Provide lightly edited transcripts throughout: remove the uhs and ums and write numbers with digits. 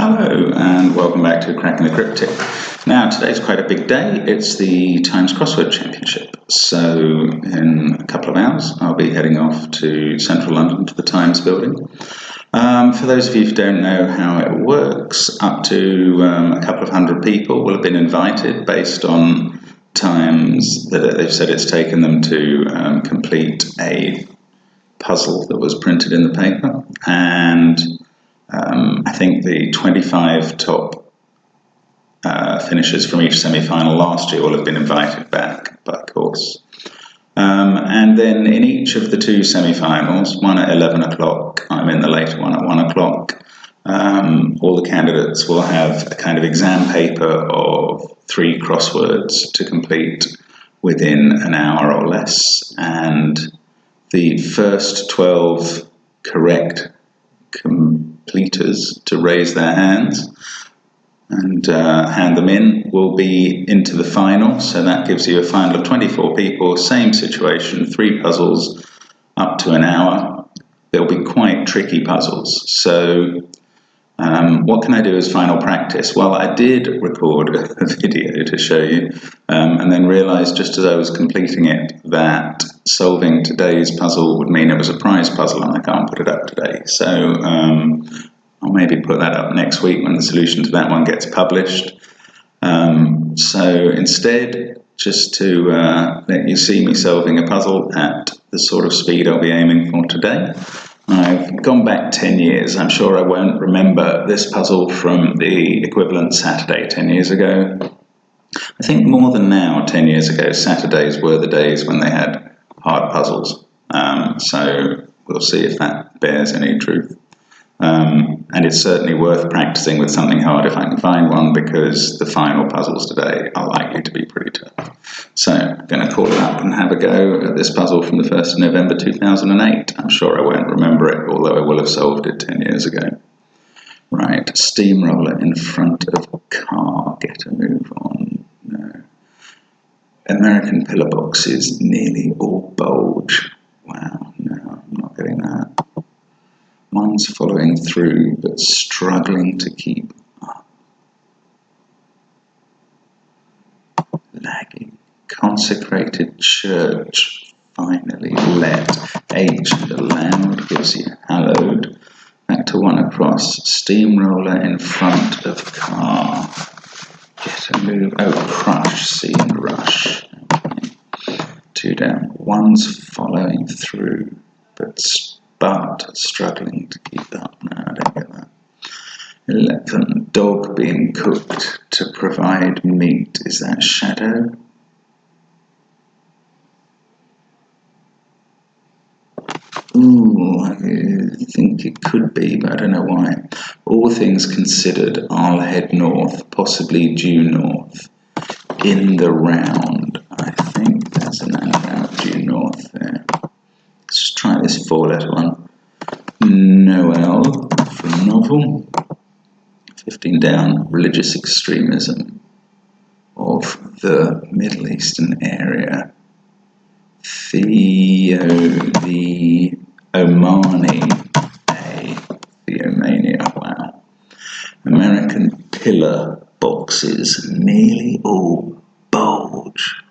Hello and welcome back to Cracking the Cryptic. Now today's quite a big day. It's the Times Crossword Championship. So in a couple of hours I'll be heading off to central London to the Times building. For those of you who don't know how it works, up to a couple of hundred people will have been invited based on times that they've said it's taken them to complete a puzzle that was printed in the paper, and I think the 25 top finishers from each semi-final last year will have been invited back by course. And then in each of the two semi-finals, one at 11 o'clock, I'm in the later one at 1 o'clock, all the candidates will have a kind of exam paper of 3 crosswords to complete within an hour or less, and the first 12 correct completers to raise their hands and hand them in will be into the final. So that gives you a final of 24 people, same situation, 3 puzzles up to an hour. They'll be quite tricky puzzles. So what can I do as final practice? Well, I did record a video to show you, and then realised just as I was completing it that solving today's puzzle would mean it was a prize puzzle and I can't put it up today. So I'll maybe put that up next week when the solution to that one gets published. So instead, just to let you see me solving a puzzle at the sort of speed I'll be aiming for today, I've gone back 10 years. I'm sure I won't remember this puzzle from the equivalent Saturday 10 years ago. I think more than now, 10 years ago, Saturdays were the days when they had hard puzzles. So we'll see if that bears any truth. And it's certainly worth practicing with something hard if I can find one, because the final puzzles today are likely to be pretty tough. So I'm going to call it up and have a go at this puzzle from the 1st of November 2008. I'm sure I won't remember it, although I will have solved it 10 years ago. Right, steamroller in front of car, get a move on. No. American pillar boxes nearly all bulge. Wow, no, I'm not getting that. One's following through but struggling to keep up. Lagging. Consecrated church finally let. H aloud gives you hallowed. Back to 1 across. Steamroller in front of car. Get a move. Oh, crush. C and rush. Okay. 2 down. One's following through but struggling to keep up. No, I don't get that. 11. Dog being cooked to provide meat. Is that shadow? Ooh, I think it could be, but I don't know why. All things considered, I'll head north, possibly due north. In the round. I think there's an round due north there. Let's try this 4-letter one. Noel from novel. 15 down. Religious extremism of the Middle Eastern area. The Omani. Theomania. Wow. American pillar boxes nearly all bulge.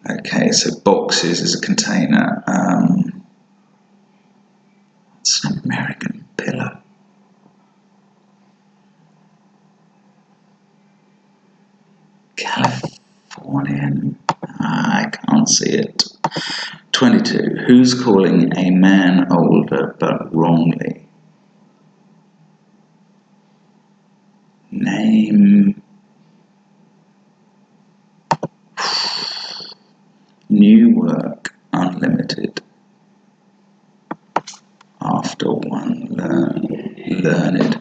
Okay, so boxes is a container. It's an American pillar. Californian. I can't see it. 22. Who's calling a man older but wrongly? Name. New work, unlimited. After one learned.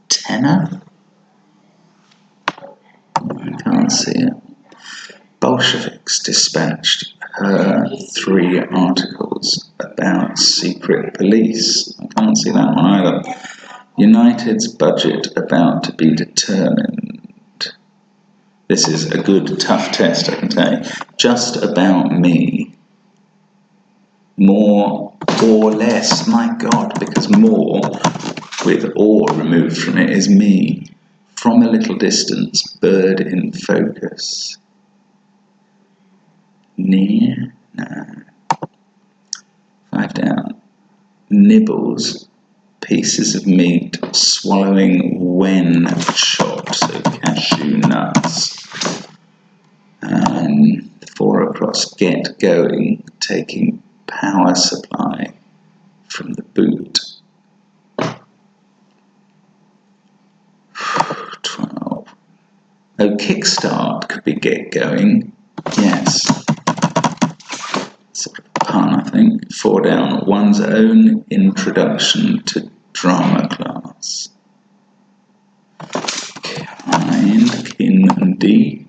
Tenor? I can't see it. Bolsheviks dispatched her 3 articles about secret police. I can't see that one either. United's budget about to be determined. This is a good, tough test, I can tell you. Just about me. More or less, my God, because more with or removed from it is me. From a little distance, bird in focus. Near, no. 5 down. Nibbles, pieces of meat, swallowing when chopped, so cashew nuts. 4 across, get going, taking power supply from the boot. 12. Oh, kickstart could be get going. Yes. Sort of a pun, I think. 4 down, one's own introduction to drama class. Kind, kin, and D.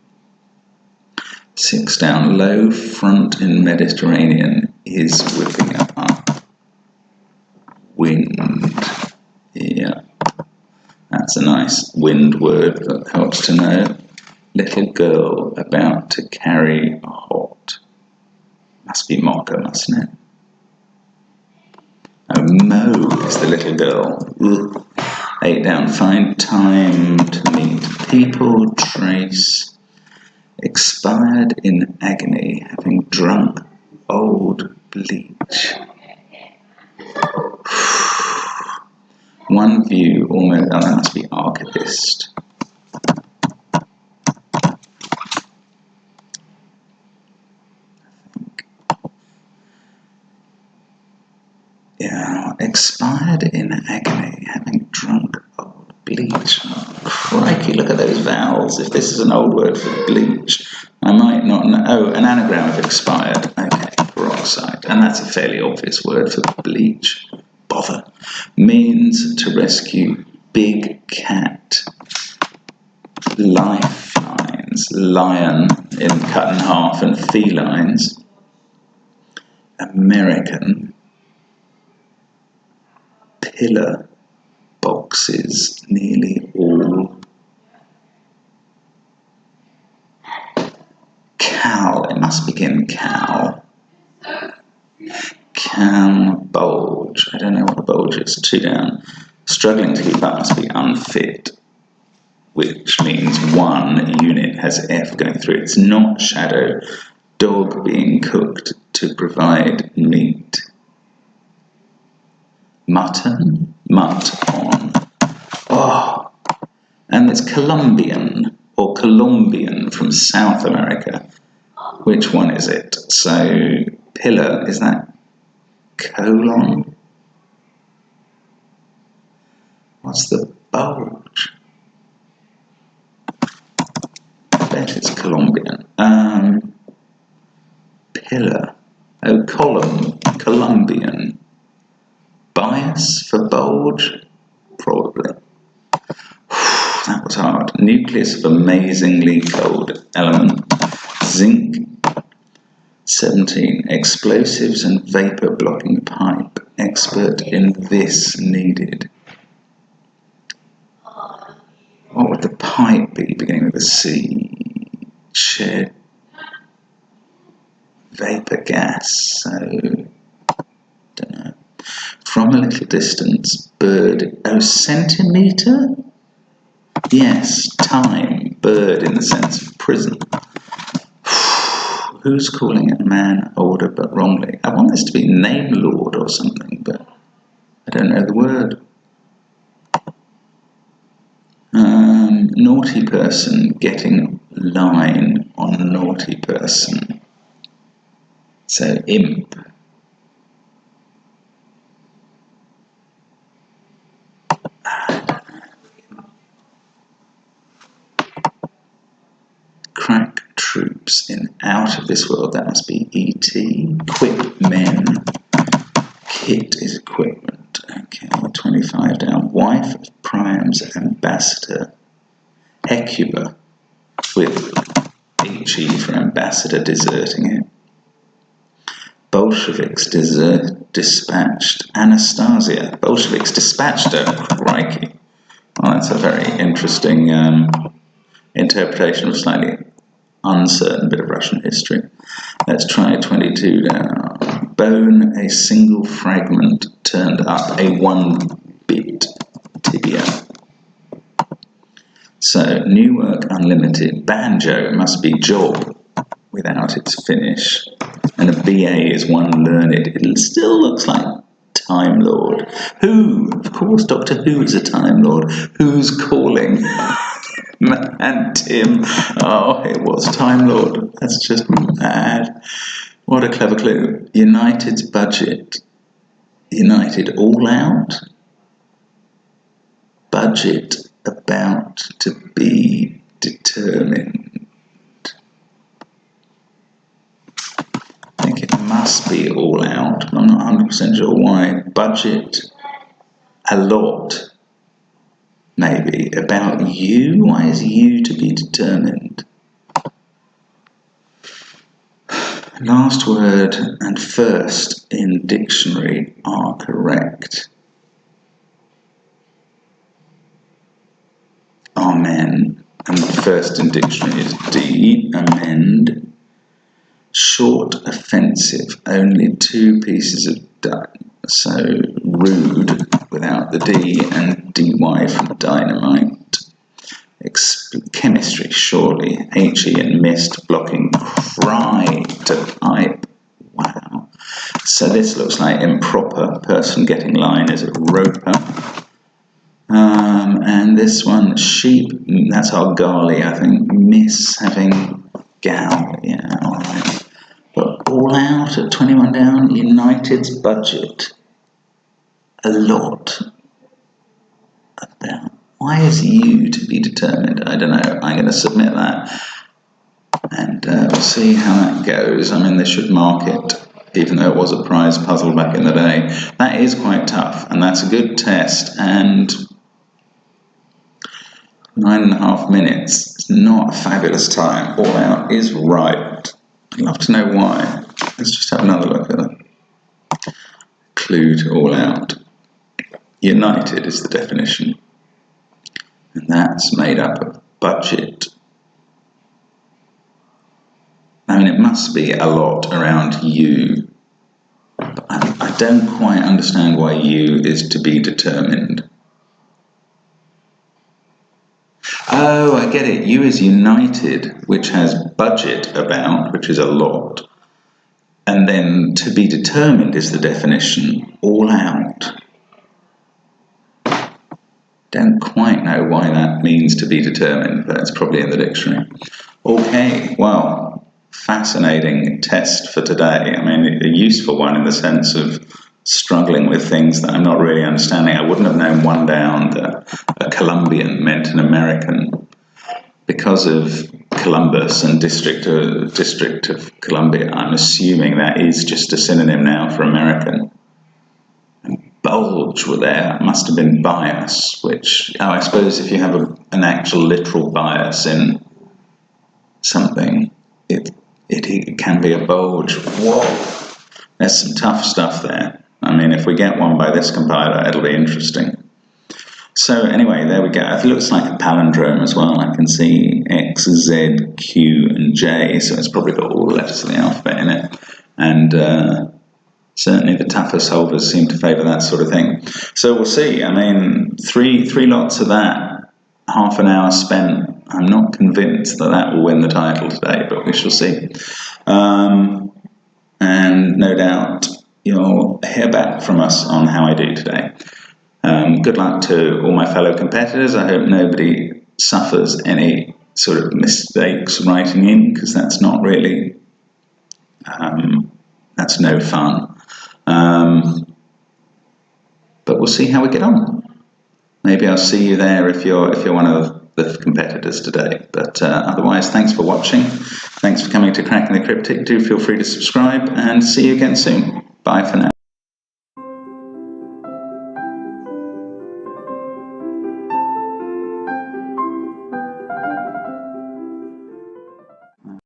6 down, low front in Mediterranean is whipping up. Wind. Yeah. That's a nice wind word that helps to know. Little girl about to carry a hot. Must be mocha, mustn't it? Oh, Mo is the little girl. Ugh. 8 down, find time to meet people, trace. Expired in agony, having drunk old bleach. One view almost, oh, that must be archivist. Yeah, expired in agony, having drunk old bleach. Oh, crikey, look at those vowels. If this is an old word for bleach, I might not know. Oh, an anagram of expired. Okay, peroxide. And that's a fairly obvious word for bleach. Bother. Means to rescue big cat. Lifelines. Lion in cut in half and felines. American. Pillar boxes, nearly all. Cal, it must begin cal. Cam bulge, I don't know what a bulge is, 2 down. Struggling to keep up must be unfit, which means one unit has F going through. It's not shadow. Dog being cooked to provide meat. Mutton? Mut-on. Oh, and it's Colombian or Colombian from South America. Which one is it? So, pillar, is that colon? What's the bulge? I bet it's Colombian. Pillar. Oh, column. Colombian. Bias for bulge? Probably. That was hard. Nucleus of amazingly cold element. Zinc. 17. Explosives and vapor blocking pipe. Expert in this needed. What would the pipe be beginning with a C? Shed. Vapor gas. So, don't know. From a little distance, bird. Oh, centimetre? Yes, time. Bird in the sense of prison. Who's calling it man older but wrongly? I want this to be name lord or something, but I don't know the word. Naughty person getting line on naughty person. So imp. Crack troops in out of this world, that must be E.T. Quip men. Kit is equipment. Okay, 25 down. Wife of Priam's ambassador. Hecuba with H-E for ambassador deserting it. Bolsheviks dispatched Anastasia. Bolsheviks dispatched her. Crikey. Well, that's a very interesting interpretation of a slightly uncertain bit of Russian history. Let's try 22 down. bone, a single fragment turned up, a 1-bit tibia. So, new work unlimited. Banjo must be job without its finish. And a BA is one learned. It still looks like Time Lord. Who? Of course, Doctor Who is a Time Lord. Who's calling? And Tim. Oh, it was Time Lord. That's just mad. What a clever clue. United's budget. United all out? Budget about to be determined. I think it must be all out. I'm not 100% sure why. Budget a lot. Maybe. About you? Why is you to be determined? Last word and first in dictionary are correct. Amen. And the first in dictionary is D. Amend. Short, offensive. Only 2 pieces of so rude without the D, and DY from dynamite. Chemistry, surely. HE and mist, blocking. Cry to pipe. Wow. So this looks like improper. Person getting line is a roper. And this one, sheep, that's our Gali, I think. Miss having gal, yeah, alright. But all out at 21 down, United's budget. A lot. About. Why is you to be determined? I don't know. I'm going to submit that. And we'll see how that goes. I mean, they should mark it, even though it was a prize puzzle back in the day. That is quite tough, and that's a good test. And 9.5 minutes. It's not a fabulous time. All out is right. I'd love to know why. Let's just have another look at it. Clue to all out. United is the definition. And that's made up of budget. I mean, it must be a lot around you. But I don't quite understand why you is to be determined. Oh, I get it. You is United, which has budget about, which is a lot. And then to be determined is the definition, all out. Don't quite know why that means to be determined, but it's probably in the dictionary. Okay, well, fascinating test for today. I mean, a useful one in the sense of struggling with things that I'm not really understanding. I wouldn't have known one down that a Colombian meant an American because of Columbus and District of Columbia. I'm assuming that is just a synonym now for American. And bulge were there. It must have been bias, which I suppose if you have an actual literal bias in something, it can be a bulge. Whoa, there's some tough stuff there. I mean, if we get one by this compiler, it'll be interesting. So anyway, there we go. It looks like a palindrome as well. I can see X, Z, Q, and J, so it's probably got all the letters of the alphabet in it. And certainly the tougher solvers seem to favour that sort of thing. So we'll see. I mean, three lots of that, half an hour spent. I'm not convinced that will win the title today, but we shall see. And no doubt you'll hear back from us on how I do today. Good luck to all my fellow competitors. I hope nobody suffers any sort of mistakes writing in, because that's not really, that's no fun. But we'll see how we get on. Maybe I'll see you there if you're one of the competitors today. But otherwise, thanks for watching. Thanks for coming to Cracking the Cryptic. Do feel free to subscribe, and see you again soon. Bye for now.